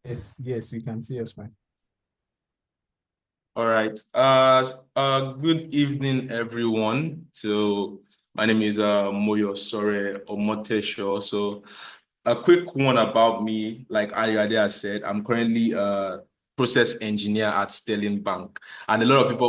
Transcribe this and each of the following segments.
Yes, we can see your smile. All right. Good evening, everyone. So my name is Moyosore Omotesho. So a quick one about me, like Ayade said, I'm currently a process engineer at Sterling Bank. And a lot of people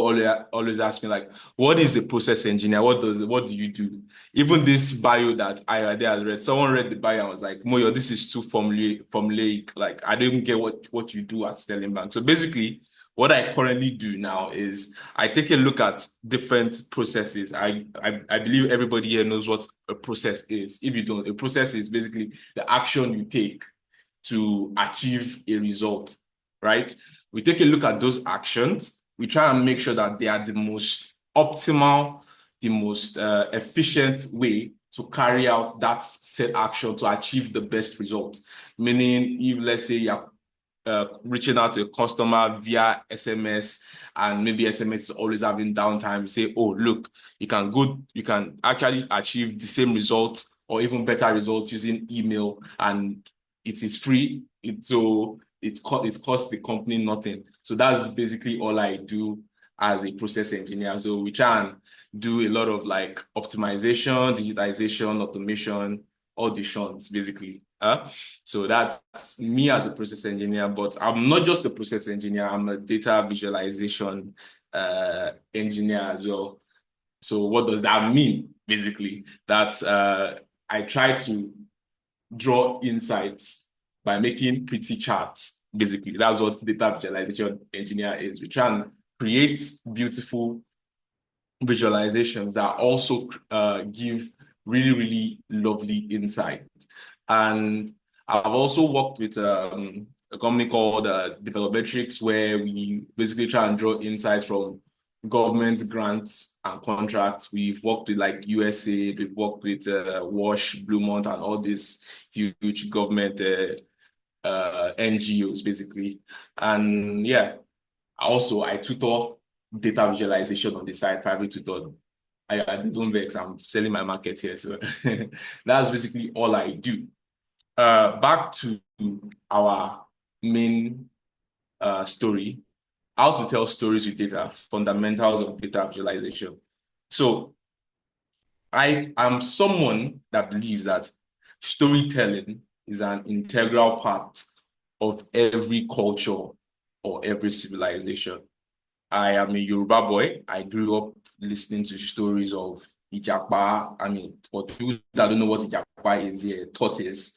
always ask me, like, what is a process engineer? What do you do? Even this bio that Ayade has read, someone read the bio and was like, Moyo, this is too formulaic. Like, I don't get what you do at Sterling Bank. So basically, what I currently do now is I take a look at different processes. I believe everybody here knows what a process is. If you don't, a process is basically the action you take to achieve a result, right? We take a look at those actions. We try and make sure that they are the most optimal, the most efficient way to carry out that set action to achieve the best result. Meaning, if let's say you're reaching out to a customer via SMS, and maybe SMS is always having downtime. You say, oh, look, you can actually achieve the same results or even better results using email, and it is free. It costs the company nothing. So that's basically all I do as a process engineer. So we try and do a lot of like optimization, digitization, automation, auditions, basically. So that's me as a process engineer, but I'm not just a process engineer, I'm a data visualization engineer as well. So what does that mean? Basically, that's I try to draw insights by making pretty charts. Basically, that's what data visualization engineer is. We try and create beautiful visualizations that also give really, really lovely insight. And I've also worked with a company called Develometrics, where we basically try and draw insights from government grants and contracts. We've worked with like USAID, we've worked with WASH, Bluemont, and all these huge government NGOs, basically. And yeah, also I tutor data visualization on the side, private tutor. I don't vex, I'm selling my market here. So that's basically all I do. Back to our main story, how to tell stories with data, fundamentals of data visualization. So I am someone that believes that storytelling is an integral part of every culture or every civilization. I am a Yoruba boy. I grew up listening to stories of Ijapa. I mean, for people that don't know what Ijapa is here, tortoise,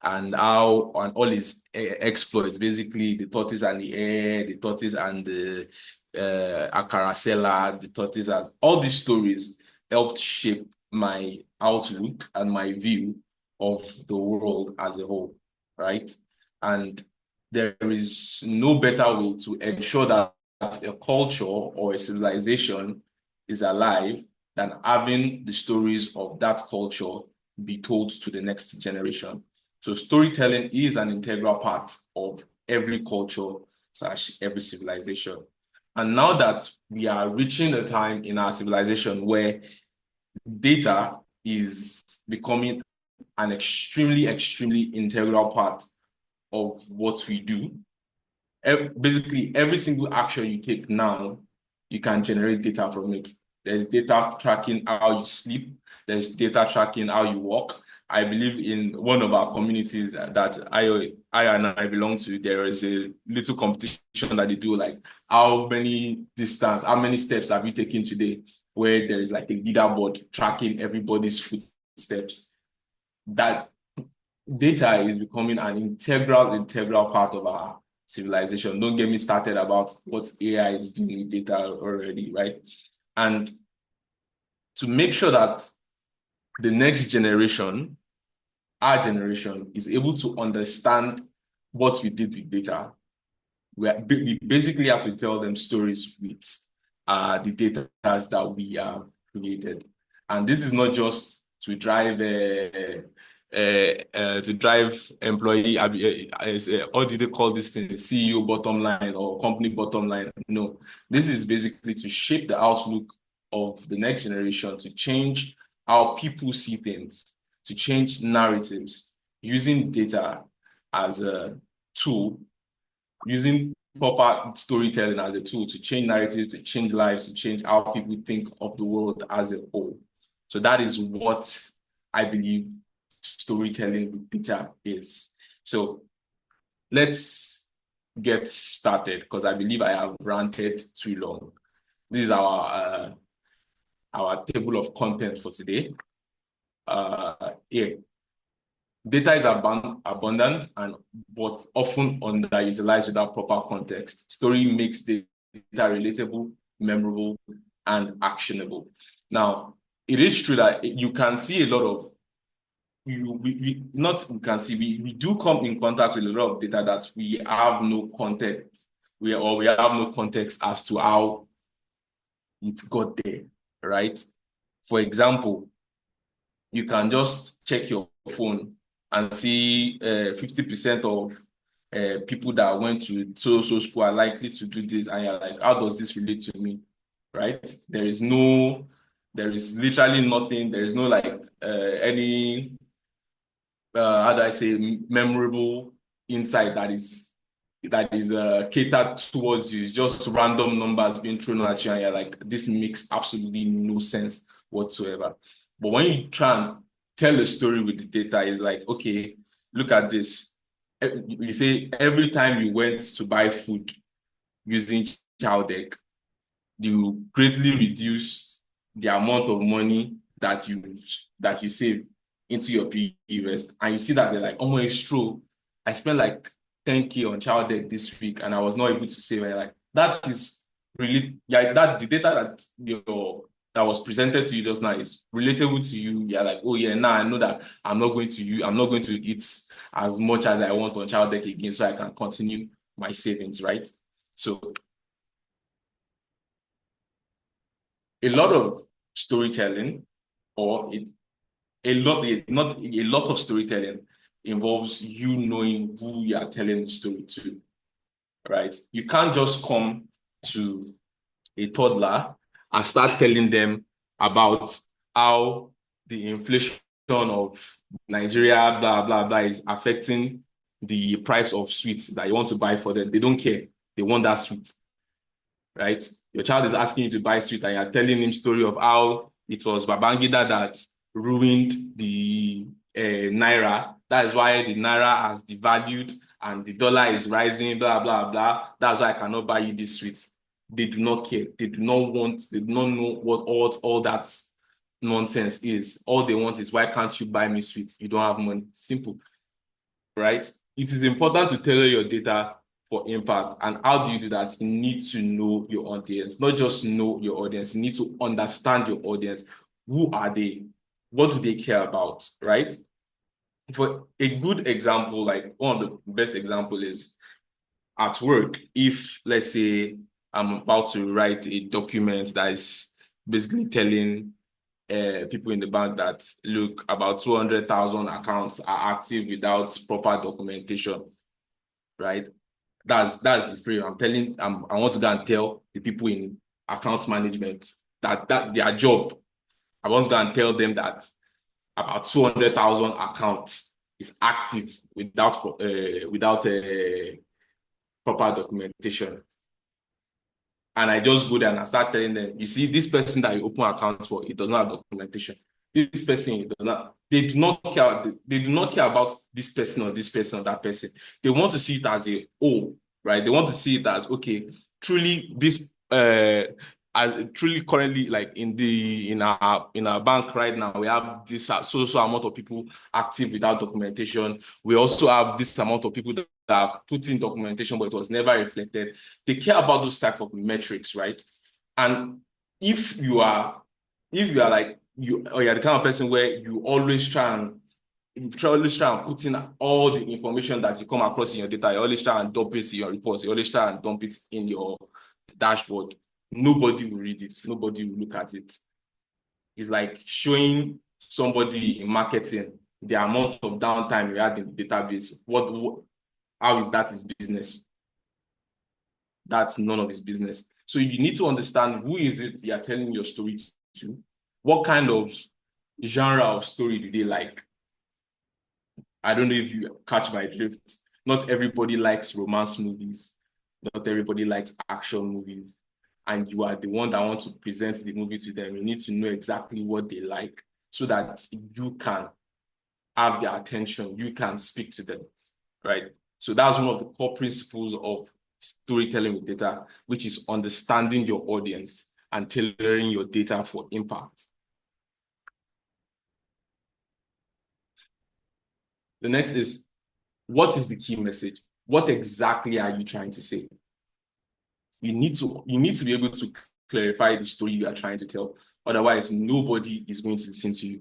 and how and all his exploits, basically the tortoise and the air, the tortoise and the Acaracela, the tortoise, and all these stories helped shape my outlook and my view of the world as a whole, right? And there is no better way to ensure that a culture or a civilization is alive than having the stories of that culture be told to the next generation. So storytelling is an integral part of every culture slash every civilization. And now that we are reaching a time in our civilization where data is becoming an extremely integral part of what we do, basically every single action you take now, you can generate data from it. There's data tracking how you sleep. There's data tracking how you walk. I believe in one of our communities that I and I belong to. There is a little competition that they do, like how many steps have you taken today? Where there is like a leaderboard tracking everybody's footsteps. That data is becoming an integral part of our civilization. Don't get me started about what AI is doing with data already, right? And to make sure that the next generation, our generation, is able to understand what we did with data, we basically have to tell them stories with the data that we have created. And this is not just to drive employee, what do they call this thing? CEO bottom line or company bottom line. No, this is basically to shape the outlook of the next generation, to change how people see things, to change narratives using data as a tool using proper storytelling as a tool to change narratives, to change lives, to change how people think of the world as a whole. So that is what I believe storytelling with picture is. So let's get started because I believe I have ranted too long. This is our table of content for today. Yeah. Data is abundant and but often underutilized without proper context. Story makes data relatable, memorable, and actionable. Now, it is true that you can see a lot of we do come in contact with a lot of data that we have no context we have no context as to how it got there, right? For example, you can just check your phone and see 50% of people that went to so school are likely to do this, and you're like, how does this relate to me, right? There is literally nothing. There is no like any how do I say memorable insight that is catered towards you. It's just random numbers being thrown at you, and you're like, this makes absolutely no sense whatsoever. But when you try and tell a story with the data, it's like, okay, look at this. You say every time you went to buy food using child deck, you greatly reduced the amount of money that you save into your piggy vest, and you see that you're like, oh my, it's true. I spent like 10K on child debt this week, and I was not able to save. And you're like, that is really, yeah, that the data that was presented to you just now is relatable to you. You're like, oh yeah, now I know that I'm not going to eat as much as I want on child debt again, so I can continue my savings, right? So a lot of storytelling, or not a lot of storytelling involves you knowing who you are telling the story to, right? You can't just come to a toddler and start telling them about how the inflation of Nigeria, blah, blah, blah, is affecting the price of sweets that you want to buy for them. They don't care. They want that sweet, right? Your child is asking you to buy sweet, and you're telling him story of how it was Babangida that ruined the naira. That is why the naira has devalued and the dollar is rising, blah, blah, blah. That's why I cannot buy you this sweet. They do not care. They do not know what all that nonsense is. All they want is, why can't you buy me sweet? You don't have money. Simple, right? It is important to tailor your data for impact. And how do you do that? You need to know your audience, not just know your audience. You need to understand your audience. Who are they? What do they care about, right? For a good example, like one of the best example is at work. If, let's say, I'm about to write a document that is basically telling people in the bank that, look, about 200,000 accounts are active without proper documentation, right? That's the frame. I want to go and tell the people in accounts management that their job. I want to go and tell them that about 200,000 accounts is active without proper documentation. And I just go there and I start telling them, you see, this person that you open accounts for, it does not have documentation. This person does not, they do not care, they do not care about this person or this person or that person. They want to see it as a whole, right? They want to see it as, okay, truly this as truly currently, like in our bank right now, we have this so amount of people active without documentation. We also have this amount of people that have put in documentation, but it was never reflected. They care about those type of metrics, right? And if you are like or you're the kind of person where you always try and put in all the information that you come across in your data, you always try and dump it in your reports, you always try and dump it in your dashboard, nobody will read it, nobody will look at it. It's like showing somebody in marketing the amount of downtime you had in the database. How is that his business? That's none of his business. So you need to understand, who is it you're telling your story to? What kind of genre of story do they like? I don't know if you catch my drift. Not everybody likes romance movies. Not everybody likes action movies. And you are the one that wants to present the movie to them. You need to know exactly what they like so that you can have their attention. You can speak to them, right? So that's one of the core principles of storytelling with data, which is understanding your audience and tailoring your data for impact. The next is, what is the key message? What exactly are you trying to say? You need to be able to clarify the story you are trying to tell. Otherwise, nobody is going to listen to you.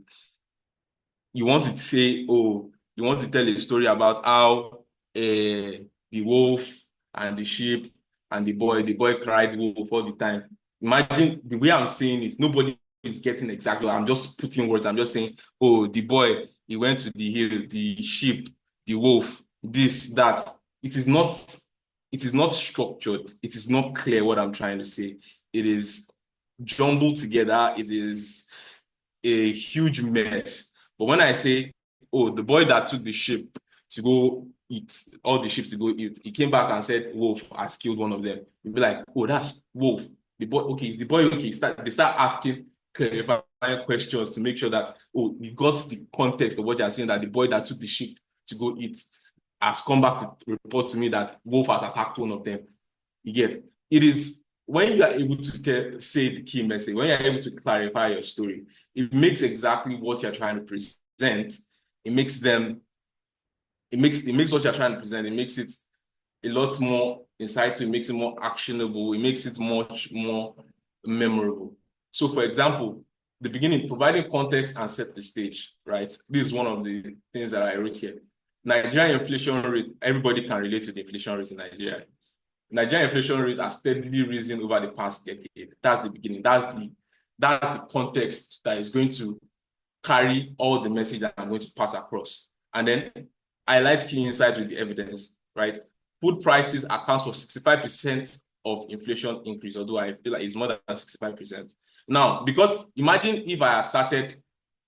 You want to say, oh, you want to tell a story about how the wolf and the sheep and the boy cried wolf all the time. Imagine the way I'm saying it, nobody is getting exactly. I'm just putting words. I'm just saying, oh, the boy, he went to the hill, the sheep, the wolf, this, that. It is not structured. It is not clear what I'm trying to say. It is jumbled together. It is a huge mess. But when I say, oh, the boy that took the sheep to go eat, all the sheep to go eat, he came back and said, wolf has killed one of them. You'd be like, oh, that's wolf. The boy, okay, is the boy okay? They start asking clarifying questions to make sure that, oh, you got the context of what you're saying, that the boy that took the sheep to go eat has come back to report to me that wolf has attacked one of them. You get it is when you are able to say the key message, when you're able to clarify your story, it makes exactly what you're trying to present. It makes what you're trying to present. It makes it a lot more insightful. It makes it more actionable. It makes it much more memorable. So, for example, the beginning, providing context and set the stage. Right. This is one of the things that I wrote here. Nigerian inflation rate. Everybody can relate to the inflation rate in Nigeria. Nigerian inflation rate has steadily risen over the past decade. That's the beginning. That's the context that is going to carry all the message that I'm going to pass across. And then highlight key insights with the evidence, right? Food prices account for 65% of inflation increase, although I feel like it's more than 65%. Now, because imagine if I had started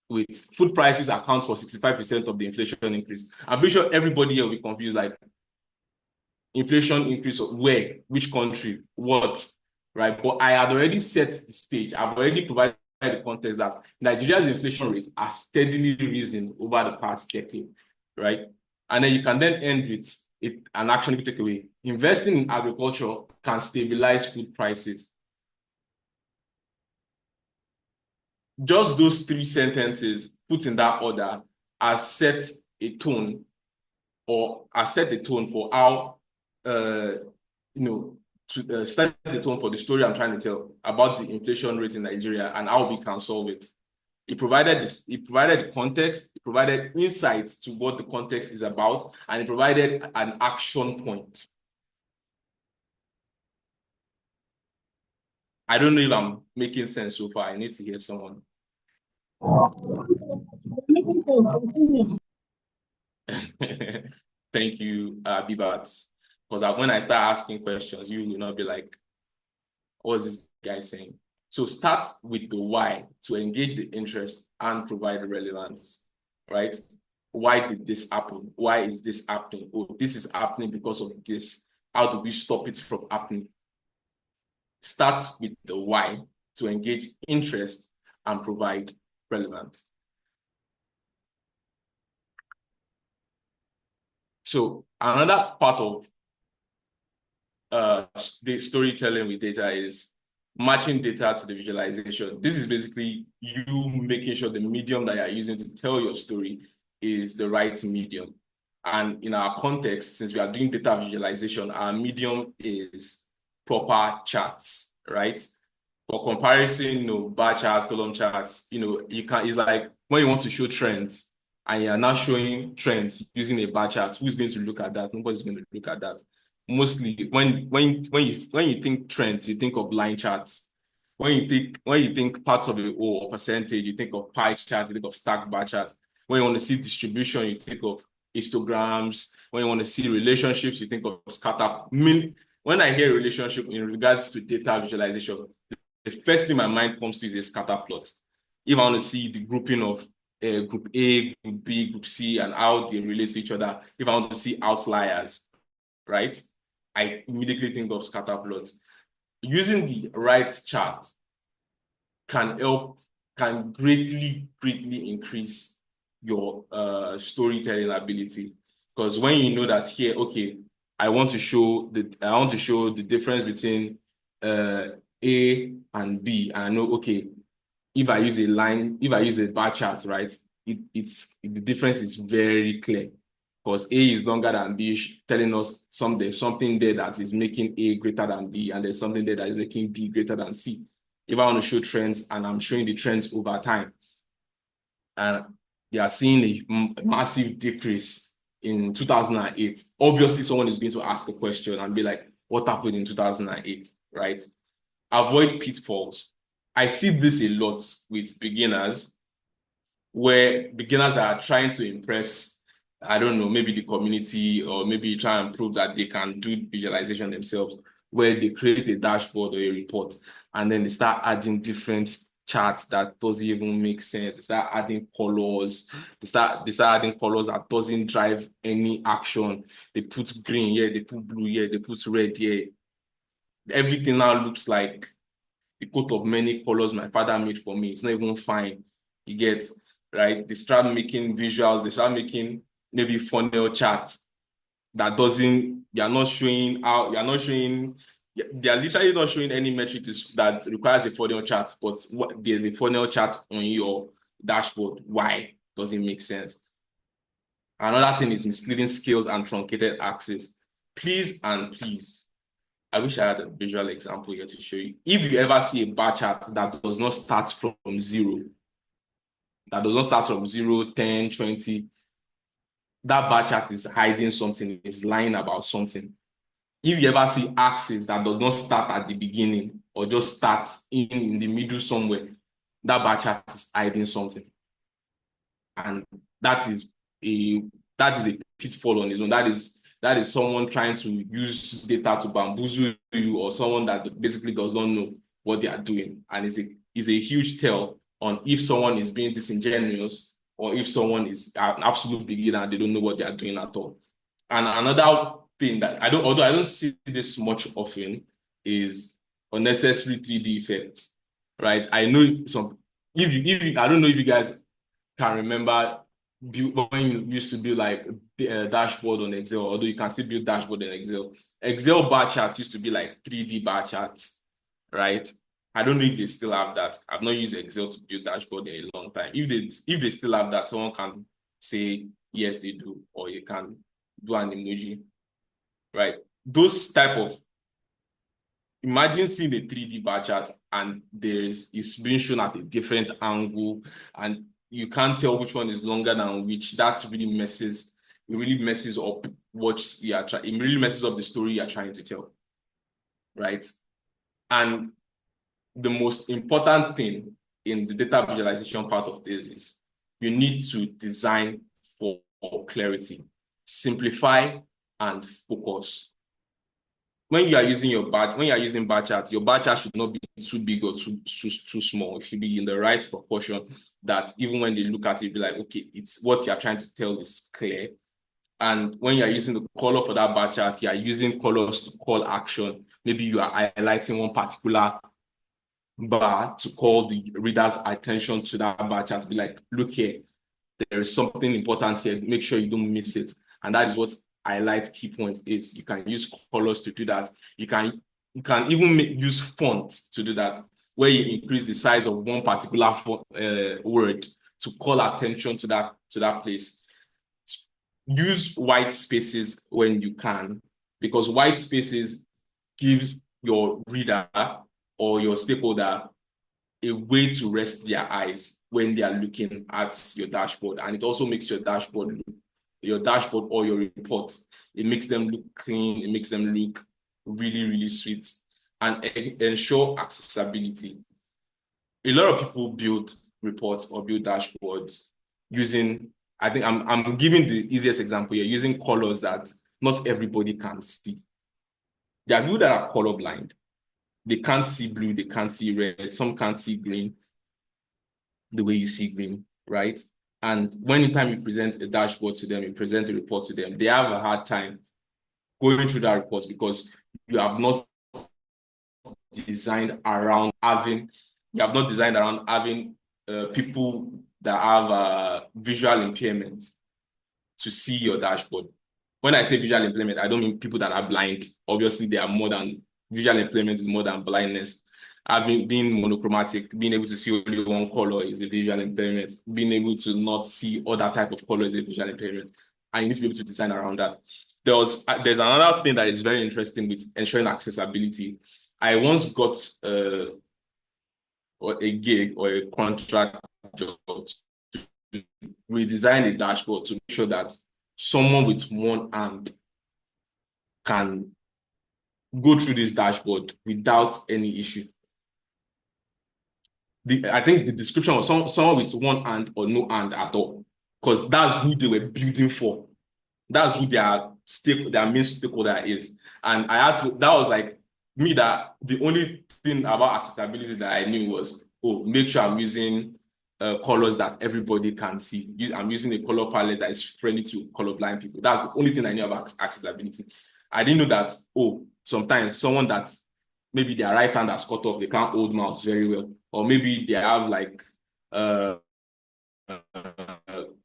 with food prices account for 65% of the inflation increase, I'm pretty sure everybody here will be confused, like, inflation increase of where, which country, what, right? But I had already set the stage. I've already provided the context that Nigeria's inflation rate has steadily risen over the past decade, right? And then you can then end with an actionable takeaway. Investing in agriculture can stabilize food prices. Just those three sentences put in that order has set a tone, or has set the tone for how to set the tone for the story I'm trying to tell about the inflation rate in Nigeria and how we can solve it. It provided the context, it provided insights to what the context is about, and it provided an action point. I don't know if I'm making sense so far. I need to hear someone. Thank you, Bibat. Because when I start asking questions, you will not be like, what's this guy saying? So start with the why to engage the interest and provide relevance, right? Why did this happen? Why is this happening? Oh, this is happening because of this. How do we stop it from happening? Start with the why to engage interest and provide relevance. So another part of the storytelling with data is matching data to the visualization. This is basically you making sure the medium that you're using to tell your story is the right medium. And in our context, since we are doing data visualization, our medium is proper charts, right? For comparison, bar charts, column charts, it's like when you want to show trends and you're now showing trends using a bar chart, who's going to look at that? Nobody's going to look at that. Mostly when you think trends, you think of line charts. When you think parts of it or percentage, you think of pie charts, you think of stack bar charts. When you want to see distribution, you think of histograms. When you want to see relationships, you think of scatter. When I hear relationship in regards to data visualization, the first thing my mind comes to is a scatter plot. If I want to see the grouping of group A, group B, group C, and how they relate to each other. If I want to see outliers, right, I immediately think of scatter plot. Using the right chart can greatly increase your storytelling ability. Because when you know that here, okay, I want to show the difference between A and B. And I know, okay, if I use a bar chart, right, the difference is very clear. Because A is longer than B, telling us there's something there that is making A greater than B, and there's something there that is making B greater than C. If I want to show trends and I'm showing the trends over time, and they are seeing a massive decrease in 2008, obviously someone is going to ask a question and be like, what happened in 2008, right? Avoid pitfalls. I see this a lot with beginners, where beginners are trying to impress, I don't know, maybe the community, or maybe try and prove that they can do visualization themselves, where they create a dashboard or a report, and then they start adding different charts that doesn't even make sense. They start adding colors. They start adding colors that doesn't drive any action. They put green here, they put blue here, they put red here. Everything now looks like the coat of many colors my father made for me. It's not even fine. You get, right? They start making visuals, they start making maybe funnel charts that doesn't, you're not showing how, you're not showing, they're literally not showing any metric that requires a funnel chart, but there's a funnel chart on your dashboard. Why? Doesn't make sense. Another thing is misleading scales and truncated axes. Please and please, I wish I had a visual example here to show you. If you ever see a bar chart that does not start from 0, that does not start from 0, 10, 20, that bar chart is hiding something, is lying about something. If you ever see axis that does not start at the beginning or just starts in the middle somewhere, that bar chart is hiding something. And that is a pitfall on its own. That is someone trying to use data to bamboozle you, or someone that basically does not know what they are doing. And is a huge tell on if someone is being disingenuous, or if someone is an absolute beginner and they don't know what they are doing at all. And another thing that although I don't see this much often, is unnecessary 3D effects. Right? I know I don't know if you guys can remember when you used to build like a dashboard on Excel, although you can still build dashboard in Excel. Excel bar charts used to be like 3D bar charts, right? I don't know if they still have that. I've not used Excel to build dashboard in a long time. If they still have that, someone can say yes, they do, or you can do an emoji, right? Those type of, imagine seeing a 3D bar chart and it's being shown at a different angle, and you can't tell which one is longer than which. It really messes up it really messes up the story you're trying to tell, right? And the most important thing in the data visualization part of this is you need to design for clarity, simplify, and focus. When you are using bar chart, your bar chart should not be too big or too small. It should be in the right proportion, that even when they look at it, be like, okay, it's what you're trying to tell is clear. And when you're using the color for that bar chart, you are using colors to call action. Maybe you are highlighting one particular bar to call the reader's attention to that bar chart. Be like, look here, there is something important here. Make sure you don't miss it. And that is what highlight key points is. You can use colors to do that. You can even use font to do that, where you increase the size of one particular word to call attention to that place. Use white spaces when you can, because white spaces give your reader or your stakeholder a way to rest their eyes when they are looking at your dashboard. And it also makes your dashboard or your report, it makes them look clean, it makes them look really sweet, and ensure accessibility. A lot of people build reports or build dashboards using, I think I'm giving the easiest example here, using colors that not everybody can see. There are people that are colorblind. They can't see blue, they can't see red, some can't see green the way you see green, right? And anytime you present a dashboard to them, you present a report to them, they have a hard time going through that report because you have not designed around having people that have visual impairment to see your dashboard. When I say visual impairment, I don't mean people that are blind. Obviously, they are more than visual impairment is more than blindness. Being monochromatic, being able to see only one color is a visual impairment. Being able to not see other type of color is a visual impairment. And you need to be able to design around that. There's another thing that is very interesting with ensuring accessibility. I once got a gig or a contract job to redesign a dashboard to make sure that someone with one hand can go through this dashboard without any issue. I think the description was someone with one hand or no hand at all, because that's who they were building for. That's who their main stakeholder is. And I had to, that was like me, that the only thing about accessibility that I knew was, oh, make sure I'm using colors that everybody can see. I'm using a color palette that is friendly to colorblind people. That's the only thing I knew about accessibility. I didn't know that, oh, sometimes someone that's maybe their right hand has cut off, they can't hold mouse very well. Or maybe they have like,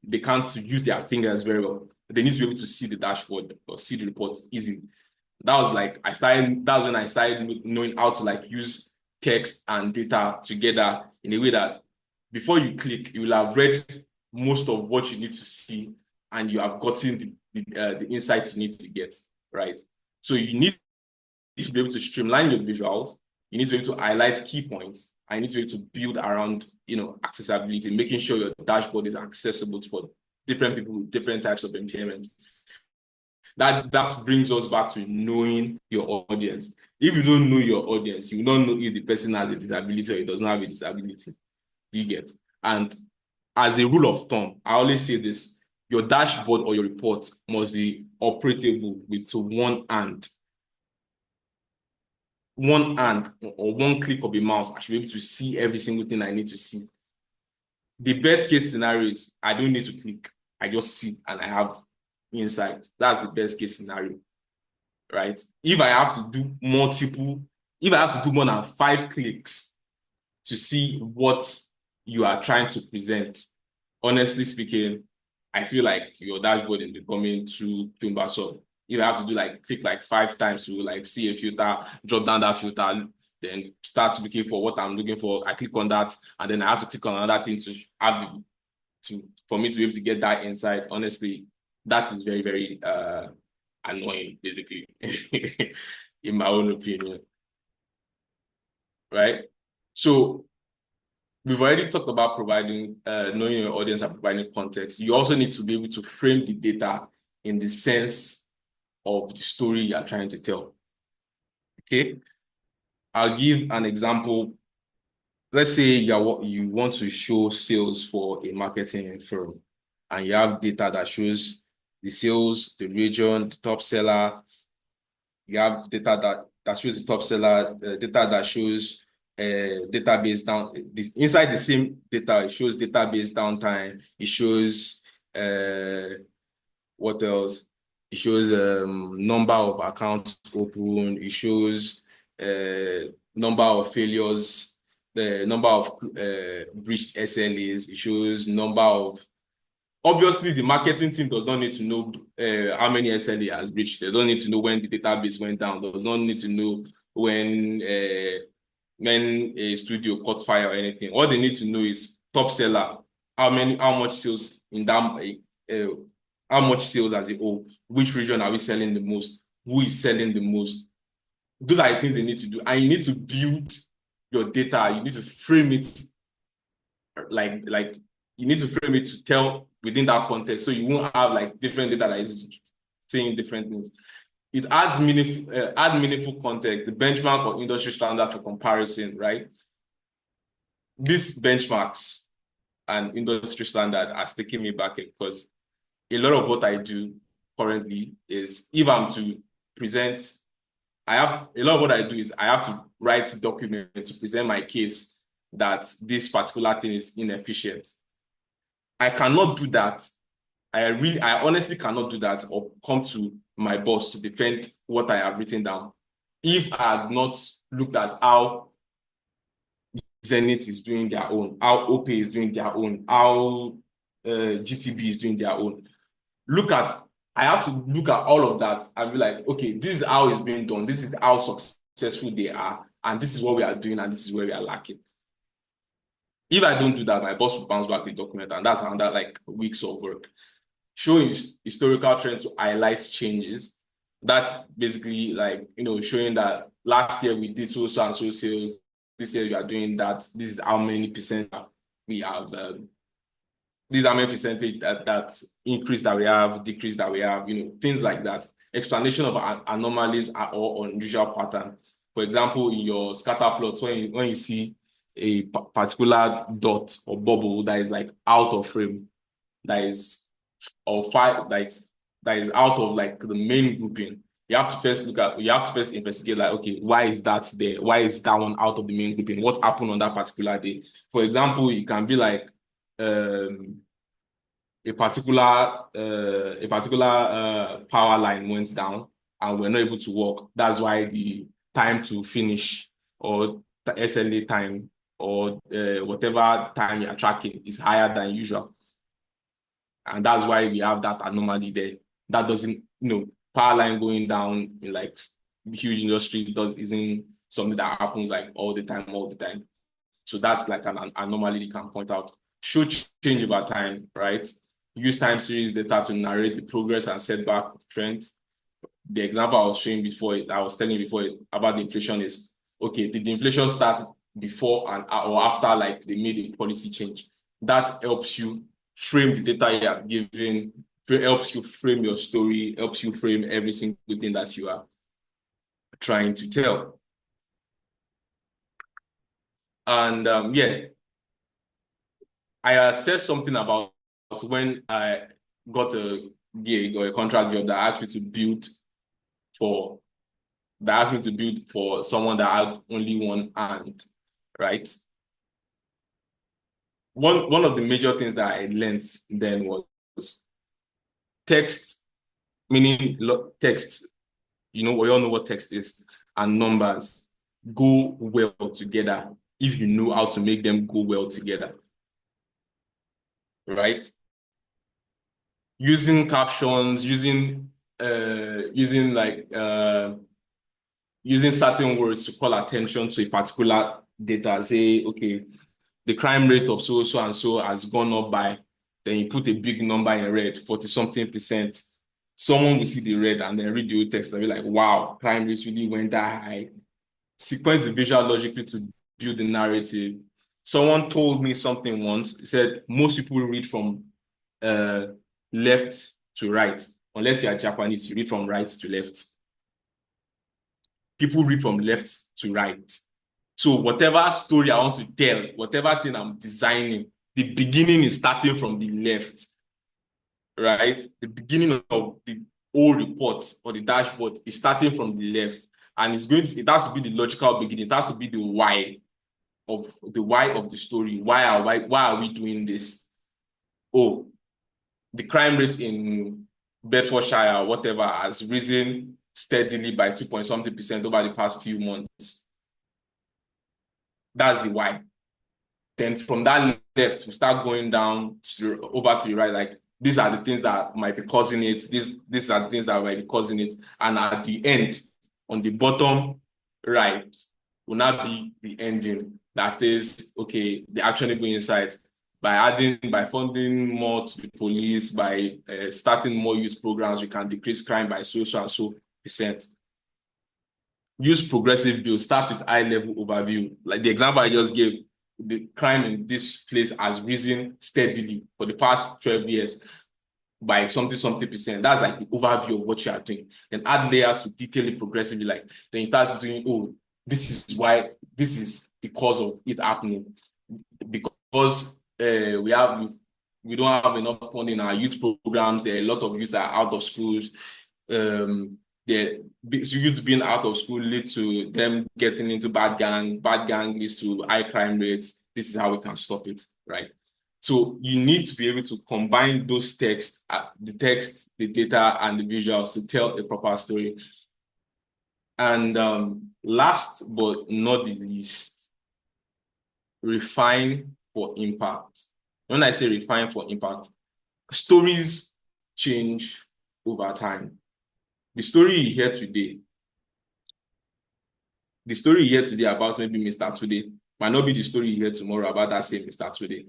they can't use their fingers very well. They need to be able to see the dashboard or see the report easily. That's when I started knowing how to like use text and data together in a way that before you click, you will have read most of what you need to see, and you have gotten the insights you need to get, right? So you need to be able to streamline your visuals. You need to be able to highlight key points. I need to be able to build around, accessibility, making sure your dashboard is accessible for different people with different types of impairment. That brings us back to knowing your audience. If you don't know your audience, you don't know if the person has a disability or he doesn't have a disability. Do you get? And as a rule of thumb, I always say this: your dashboard or your report must be operatable with one hand or one click of a mouse. I should be able to see every single thing I need to see. The best case scenario is I don't need to click. I just see and I have insight. That's the best case scenario, right? If I have to do more than 5 clicks to see what you are trying to present, honestly speaking, I feel like your dashboard is becoming too cumbersome. If I have to click 5 times to see a filter, drop down that filter, then start looking for what I'm looking for. I click on that, and then I have to click on another thing for me to be able to get that insight. Honestly, that is very, very annoying, basically, in my own opinion. Right? So we've already talked about providing, knowing your audience and providing context. You also need to be able to frame the data in the sense of the story you're trying to tell. Okay? I'll give an example. Let's say you want to show sales for a marketing firm, and you have data that shows the sales, the region, the top seller. You have data that shows the top seller, data that shows database down. Inside the same data, it shows database downtime. It shows what else? It shows number of accounts open. It shows number of failures, the number of breached SLAs. It shows number of. Obviously, the marketing team does not need to know how many SLA has breached. They don't need to know when the database went down. They does not need to know when a studio caught fire or anything. All they need to know is top seller, how much sales in that, how much sales as a whole, which region are we selling the most, who is selling the most. Those are the things they need to do. And you need to build your data. You need to frame it you need to frame it to tell within that context, so you won't have different data that is saying different things. It adds meaningful context, the benchmark or industry standard for comparison, right? These benchmarks and industry standard has taken me back, because a lot of what I do currently is, if I'm to present, a lot of what I do is I have to write a document to present my case that this particular thing is inefficient. I cannot do that. I honestly cannot do that or come to my boss to defend what I have written down if I had not looked at how Zenith is doing their own, how OPay is doing their own, how GTB is doing their own. I have to look at all of that and be like, okay, this is how it's being done. This is how successful they are. And this is what we are doing. And this is where we are lacking. If I don't do that, my boss will bounce back the document. And that's another like weeks of work. Showing historical trends to highlight changes. That's basically like, showing that last year we did so and so sales. This year we are doing that. This is how many percent we have. These are many percentage that increase that we have, decrease that we have, things like that. Explanation of anomalies or unusual pattern. For example, in your scatter plots, when you see a particular dot or bubble that is like out of frame, that is that is out of like the main grouping, you have to first investigate like, okay, why is that there? Why is that one out of the main grouping? What happened on that particular day? For example, it can be like a particular power line went down and we're not able to work. That's why the time to finish or the SLA time or whatever time you're tracking is higher than usual. And that's why we have that anomaly there. That doesn't, power line going down in like huge industry isn't something that happens like all the time. So that's like an anomaly you can point out. Should change over time, right? Use time series data to narrate the progress and setback of trends. The example I was telling you before about the inflation is, okay, did the inflation start before or after like they made a policy change? That helps you frame the data you have given, helps you frame your story, helps you frame every single thing that you are trying to tell. And yeah, I said something about when I got a gig or a contract job that asked me to build for someone that had only one hand, right? One of the major things that I learned then was text, meaning text. We all know what text is, and numbers go well together if you know how to make them go well together, right? Using captions, using certain words to call attention to a particular data. Say, okay, the crime rate of so and so has gone up by, then you put a big number in red, 40-something%. Someone will see the red and then read the old text and be like, wow, crime rates really went that high. Sequence the visual logically to build the narrative. Someone told me something once. He said most people read from left to right. Unless you're Japanese, you read from right to left. People read from left to right. So whatever story I want to tell, whatever thing I'm designing, the beginning is starting from the left, right? The beginning of the whole report or the dashboard is starting from the left. And it has to be the logical beginning. It has to be the why of the story. Why are we doing this? Oh, the crime rate in Bedfordshire, whatever, has risen steadily by 2-point-something% over the past few months. That's the why. Then from that left, we start going down over to the right. Like, these are the things that might be causing it. These are the things that might be causing it. And at the end, on the bottom right, will not be the engine that says, okay, the actionable insights. By funding more to the police, by starting more youth programs, we can decrease crime by so and so percent. Use progressive build. Start with high-level overview. Like the example I just gave, the crime in this place has risen steadily for the past 12 years by something%. That's like the overview of what you are doing. Then add layers to detail it progressively. Like then you start doing, oh, this is the cause of it happening. Because we don't have enough funding in our youth programs. There are a lot of youth that are out of schools. Youth being out of school lead to them getting into bad gang leads to high crime rates. This is how we can stop it, right? So you need to be able to combine those texts, the text, the data, and the visuals to tell a proper story. And last but not the least, refine for impact. When I say refine for impact, stories change over time. The story you hear today, about maybe Mr. Today might not be the story you hear tomorrow about that same Mr. Today.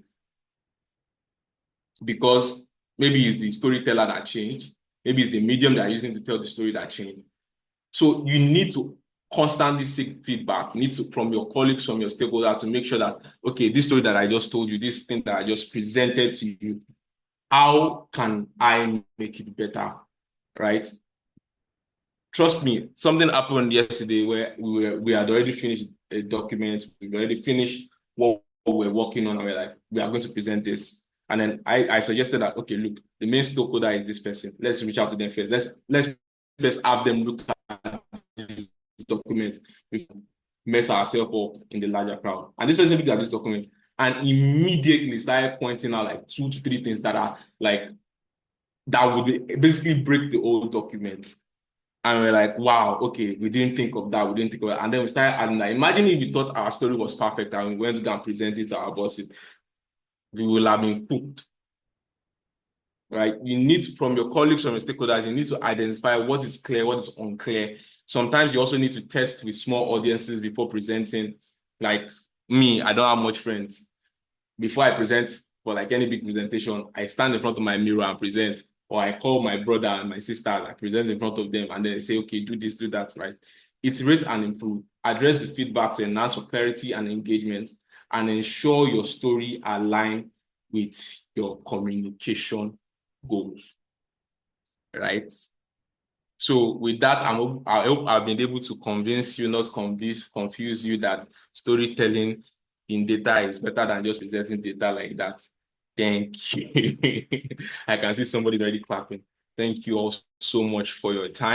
Because maybe it's the storyteller that changed, maybe it's the medium they're using to tell the story that changed. So you need to constantly seek feedback. You need to, from your colleagues, from your stakeholders, to make sure that, okay, this story that I just told you, this thing that I just presented to you, how can I make it better, right? Trust me, something happened yesterday where we had already finished a document, we already finished what we're working on, and we're like, we are going to present this. And then I suggested that, okay, look, the main stakeholder is this person. Let's reach out to them first. Let's first have them look at this document. We mess ourselves up in the larger crowd. And this person looked at this document and immediately started pointing out like 2 to 3 things that are like that would basically break the old document. And we're like, wow, okay, we didn't think of that. We didn't think of that. And then we started adding that. Imagine if we thought our story was perfect and we went to go and present it to our bosses. We will have been cooked. Right? You need, from your colleagues, from your stakeholders, you need to identify what is clear, what is unclear. Sometimes you also need to test with small audiences before presenting. Like me, I don't have much friends. Before I present for like any big presentation, I stand in front of my mirror and present. Or I call my brother and my sister, I present in front of them, and then they say, okay, do this, do that, right? Iterate and improve. Address the feedback to enhance for clarity and engagement, and ensure your story align with your communication goals, right? So with that, I hope I've been able to convince you, not confuse you, that storytelling in data is better than just presenting data like that. Thank you. I can see somebody already clapping. Thank you all so much for your time.